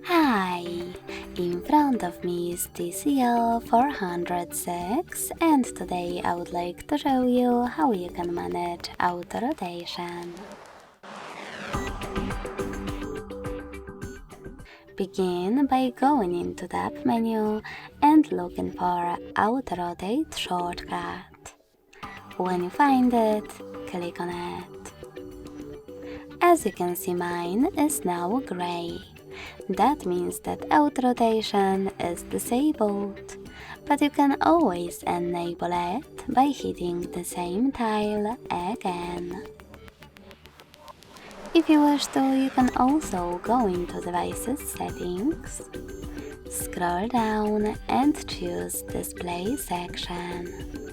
Hi! In front of me is TCL 406 and today I would like to show you how you can manage auto rotation. Begin by going into the app menu and looking for Auto Rotate shortcut. When you find it, click on it. As you can see, mine is now gray. That means that auto rotation is disabled, but you can always enable it by hitting the same tile again. If you wish to, you can also go into Devices Settings, scroll down and choose Display section.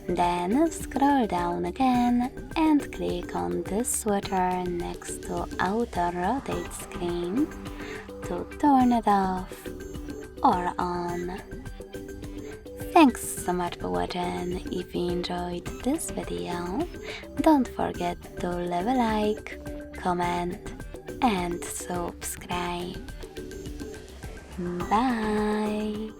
Then scroll down again and click on this switcher next to Auto Rotate Screen to turn it off or on. Thanks so much for watching. If you enjoyed this video, don't forget to leave a like, comment and subscribe. Bye!